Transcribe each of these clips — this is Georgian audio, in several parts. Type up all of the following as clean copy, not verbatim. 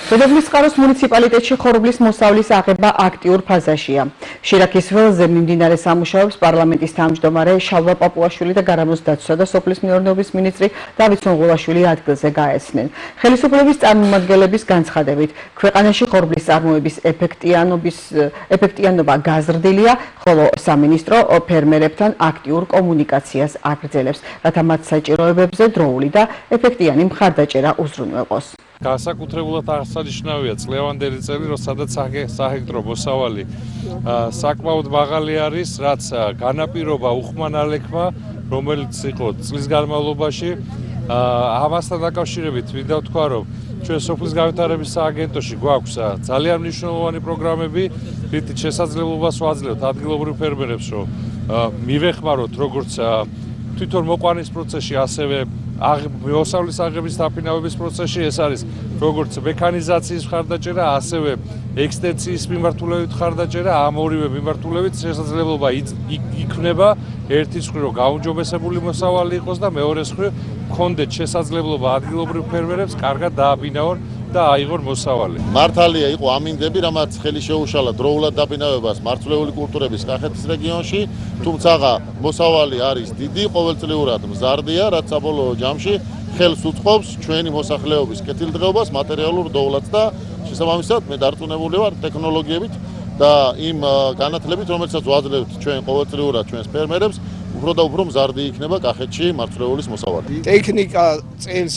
დედოფლისწყაროს მუნიციპალიტეტში ხორბლის მოსავლის აღება აქტიურ ფაზაშია. შირაქის ველზე მიმდინარე სამუშაოებს პარლამენტის თავმჯდომარე შალვა პაპუაშვილი და გარემოს დაცვისა და სოფლის მეურნეობის მინისტრი დავით სონღულაშვილი ადგილზე გაეცნენ. ხელისუფლების წარმომადგენლების განცხადებით, ქვეყანაში ხორბლის წარმოების ეფექტიანობა გაზრდილია, ხოლო სამინისტრო ფერმერებთან აქტიურ კომუნიკაციას აგრძელებს, რათა მათ საჭიროებებზე დროული და ეფექტიანი მხარდაჭერა უზრუნველყოს. Განსაკუთრებულად აღსანიშნავია წლევანდელი წელი, სადაც საჰექტრო მოსავალი საკმაოდ მაღალი არის, რაც განაპირობა უხმანალექმა, რომელიც იყო წლის განმავლობაში. ამასთან დაკავშირებით მინდა ვთქვა, რომ ჩვენ სოფლის განვითარების სააგენტოში გვაქვს ძალიან მნიშვნელოვანი პროგრამები, რითიც შესაძლებლობას ვაძლევთ ადგილობრივ ფერმერებს, რომ მივეხმაროთ როგორც თვითონ მოყვანის პროცესში, ასევე მოსავლის აღების დაფინავების პროცესში. ეს არის როგორც მექანიზაციის მხარდაჭერა, ასევე ექსტენსიის მიმართულებით მხარდაჭერა. ამ ორივე მიმართულებით შესაძლებლობა იქნება ერთის მხრივ, რომ გაუმჯობესებული მოსავალი იყოს და მეორეს მხრივ, გქონდეთ შესაძლებლობა ადგილობრივ ფერმერებს კარგად დააბინაონ და აიღონ მოსავალი. მართალია იყო ამინდები, რამაც ხელი შეუშალა დროულად დაბინავებას მარცვლეული კულტურების კახეთის რეგიონში, თუმცა მოსავალი არის დიდი, ყოველწლიურად მზარდია, რაც საბოლოო ჯამში ხელს უწყობს ჩვენი მოსახლეობის კეთილდღეობას, მატერიალურ დოვლას და შესაბამისად მე დარწმუნებული ვარ ტექნოლოგიებით და იმ განათლებით, რომელსაც ვაძლევთ ჩვენ ყოველწლიურად ჩვენს ფერმერებს, უფრო და უფრო მზარდი იქნება კახეთში მარცვლეულის მოსავალი. ტექნიკა წელს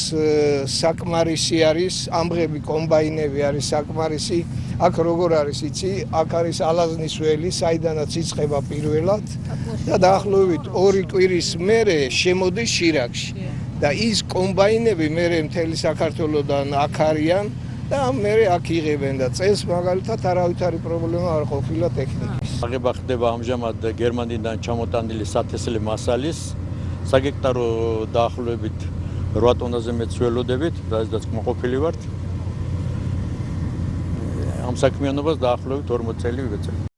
საკმარისი არის, ამღები კომბაინები არის საკმარისი. აქ როგორ არის იცი, აქ არის ალაზნის ველი, საიდანაც იწყება პირველად და დაახლოებით 2 კვირის მერე შემოდის შირაქში. და ის კომბაინები მერე მთელი საქართველოდან აქ არიან და მერე აქ იღებენ და წელს მაგალითად არავითარი პრობლემა არ ყოფილა ტექნიკის. აღება ხდება ამჟამად გერმანიიდან ჩამოტანილი სათესლე მასალის საგექტარო დაახლოებით 8 ტონაზე მეც ველოდებით, რაზეც კმაყოფილი ვართ. ამ საქმიანობას დაახლოებით 40 წელი ვეწევ.